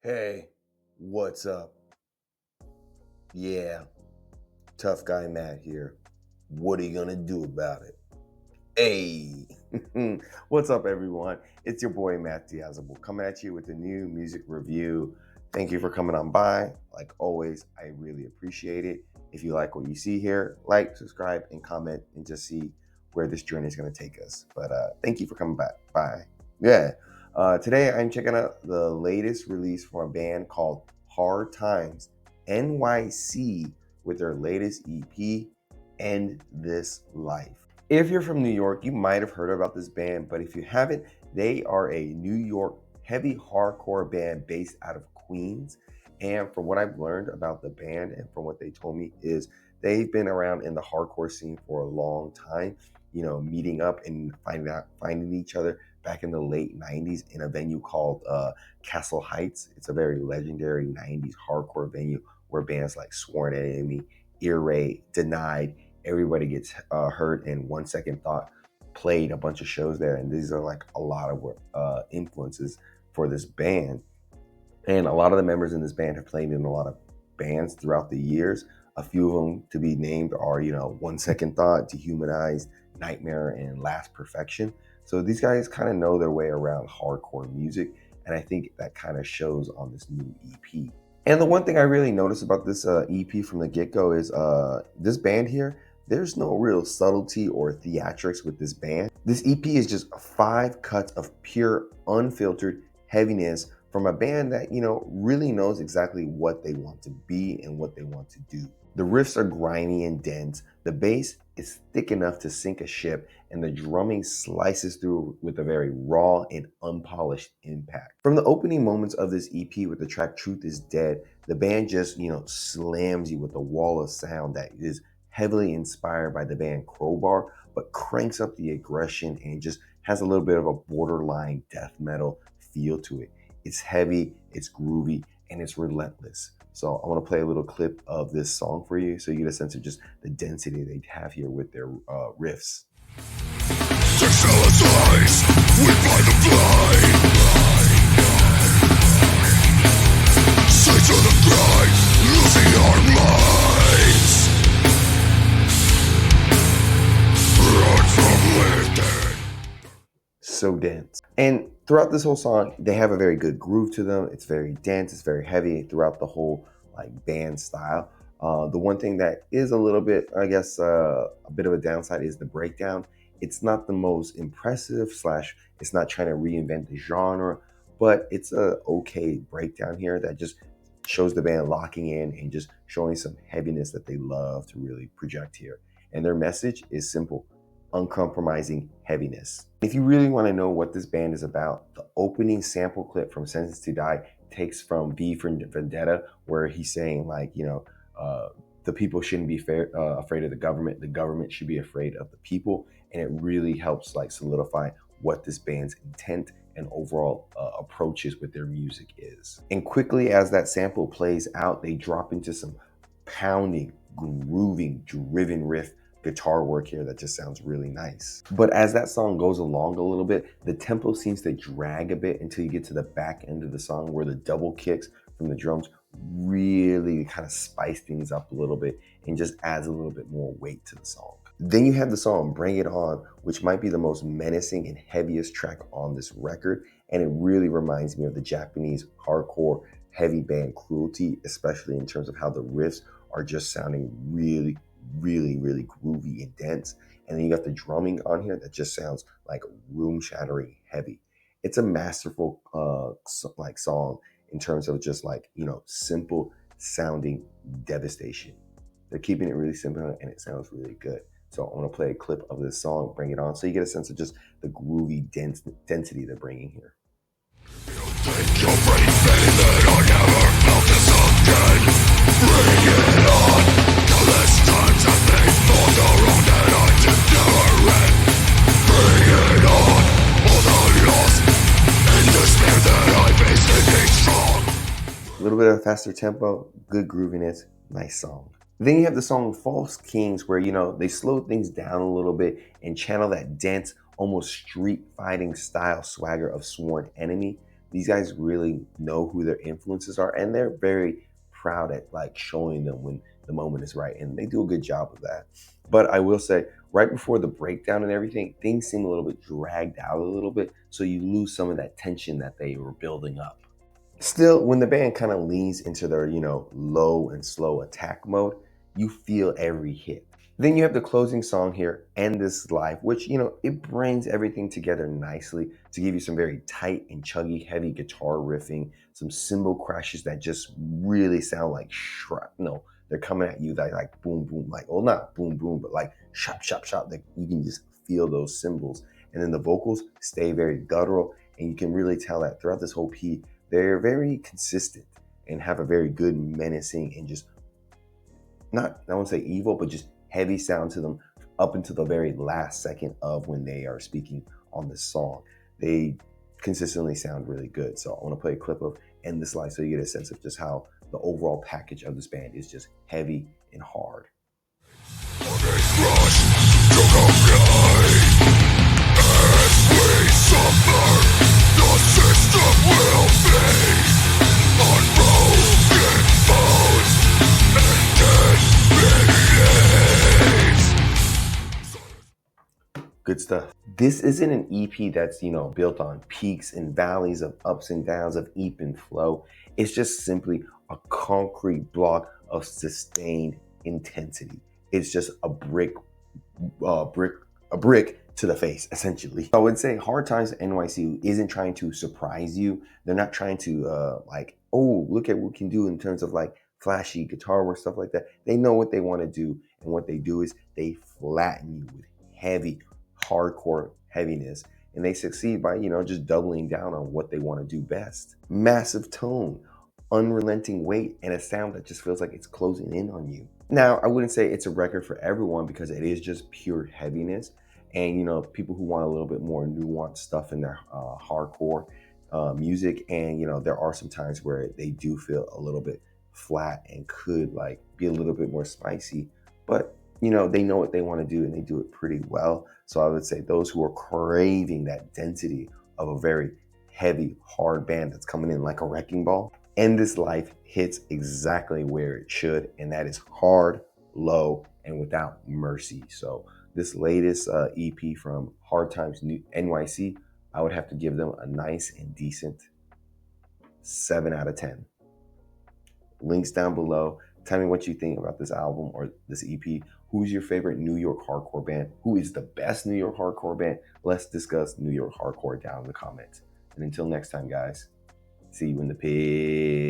Hey, what's up? Yeah, tough guy Matt here. What are you gonna do about it? Hey, what's up, everyone? It's your boy Matt Diazable coming at you with a new music review. Thank you for coming on by. Like always, I really appreciate it. If you like what you see here, like, subscribe, and comment, and just see where this journey is gonna take us. But thank you for coming back. Bye. Yeah. Today I'm checking out the latest release from a band called Hard Times NYC with their latest EP, End This Life. If you're from New York, you might have heard about this band, but if you haven't, they are a New York heavy hardcore band based out of Queens. And from what I've learned about the band and from what they told me is they've been around in the hardcore scene for a long time, meeting up and finding each other back in the late 90s in a venue called Castle Heights. It's a very legendary 90s hardcore venue where bands like Sworn Enemy, Ear Raid, Denied, everybody gets heard, and One Second Thought played a bunch of shows there. And these are like a lot of influences for this band. And a lot of the members in this band have played in a lot of bands throughout the years. A few of them to be named are, One Second Thought, Dehumanized, Nightmare, and Last Perfection. So these guys kind of know their way around hardcore music, and I think that kind of shows on this new EP. And the one thing I really noticed about this EP from the get-go is this band here, there's no real subtlety or theatrics with this band. This EP is just 5 cuts of pure, unfiltered heaviness from a band that, really knows exactly what they want to be and what they want to do. The riffs are grimy and dense, the bass is thick enough to sink a ship, and the drumming slices through with a very raw and unpolished impact. From the opening moments of this EP with the track Truth Is Dead, the band just, slams you with a wall of sound that is heavily inspired by the band Crowbar, but cranks up the aggression and just has a little bit of a borderline death metal feel to it. It's heavy, it's groovy, and it's relentless. So I want to play a little clip of this song for you so you get a sense of just the density they have here with their riffs. We fly the blind. Sight to the grind, losing our minds. Run from lifting. So dense. And throughout this whole song, they have a very good groove to them. It's very dense, it's very heavy throughout the whole band style. The one thing that is a little bit, I guess, a bit of a downside is the breakdown. It's not the most impressive / it's not trying to reinvent the genre, but it's a okay breakdown here that just shows the band locking in and just showing some heaviness that they love to really project here. And their message is simple: uncompromising heaviness. If you really want to know what this band is about, the opening sample clip from Sentence to Die takes from V for Vendetta, where he's saying the people shouldn't be afraid of the government should be afraid of the people. And it really helps solidify what this band's intent and overall approaches with their music is. And quickly as that sample plays out, they drop into some pounding, grooving, driven riff guitar work here that just sounds really nice. But as that song goes along a little bit, the tempo seems to drag a bit until you get to the back end of the song where the double kicks from the drums really kind of spice things up a little bit and just adds a little bit more weight to the song. Then you have the song Bring It On, which might be the most menacing and heaviest track on this record, and it really reminds me of the Japanese hardcore heavy band Cruelty, especially in terms of how the riffs are just sounding really, really, really groovy and dense. And then you got the drumming on here that just sounds like room-shattering heavy. It's a masterful song in terms of just simple sounding devastation. They're keeping it really simple and it sounds really good. So I want to play a clip of this song, Bring It On, so you get a sense of just the groovy density they're bringing here. You think you're breathing that I never felt this again. Bring it on. Countless times I've made thoughts around and I did never end. Bring it on. All the loss and despair that I face thinking strong. A little bit of faster tempo, good grooviness, nice song. Then you have the song False Kings, where, they slow things down a little bit and channel that dense, almost street fighting style swagger of Sworn Enemy. These guys really know who their influences are, and they're very proud at like showing them when the moment is right, and they do a good job of that. But I will say, right before the breakdown and everything, things seem a little bit dragged out a little bit, so you lose some of that tension that they were building up. Still, when the band kind of leans into their, low and slow attack mode, you feel every hit. Then you have the closing song here, End This Life, which, it brings everything together nicely to give you some very tight and chuggy, heavy guitar riffing, some cymbal crashes that just really sound like shrapnel. They're coming at you like boom, boom, like, well, not boom, boom, but like shop, shop, shop. Like you can just feel those cymbals. And then the vocals stay very guttural, and you can really tell that throughout this whole piece, they're very consistent and have a very good menacing and just not, I won't say evil, but just heavy sound to them up until the very last second of when they are speaking on this song. They consistently sound really good. So I want to play a clip of End This Life so you get a sense of just how the overall package of this band is just heavy and hard. Good stuff. This isn't an EP that's, built on peaks and valleys of ups and downs of ebb and flow. It's just simply a concrete block of sustained intensity. It's just a brick to the face, essentially. I would say Hard Times NYC isn't trying to surprise you. They're not trying to oh, look at what we can do in terms of like flashy guitar work, stuff like that. They know what they want to do, and what they do is they flatten you with heavy, hardcore heaviness, and they succeed by, just doubling down on what they want to do best. Massive tone, unrelenting weight, and a sound that just feels like it's closing in on you. Now, I wouldn't say it's a record for everyone because it is just pure heaviness. And, people who want a little bit more nuanced stuff in their hardcore music. And, there are some times where they do feel a little bit flat and could like be a little bit more spicy. But, they know what they want to do and they do it pretty well. So I would say those who are craving that density of a very heavy, hard band that's coming in like a wrecking ball, End This Life hits exactly where it should, and that is hard, low, and without mercy. So this latest EP from Hard Times NYC, I would have to give them a nice and decent 7 out of 10. Links down below. Tell me what you think about this album or this EP. Who's your favorite New York hardcore band? Who is the best New York hardcore band? Let's discuss New York hardcore down in the comments. And until next time, guys, see you in the pit.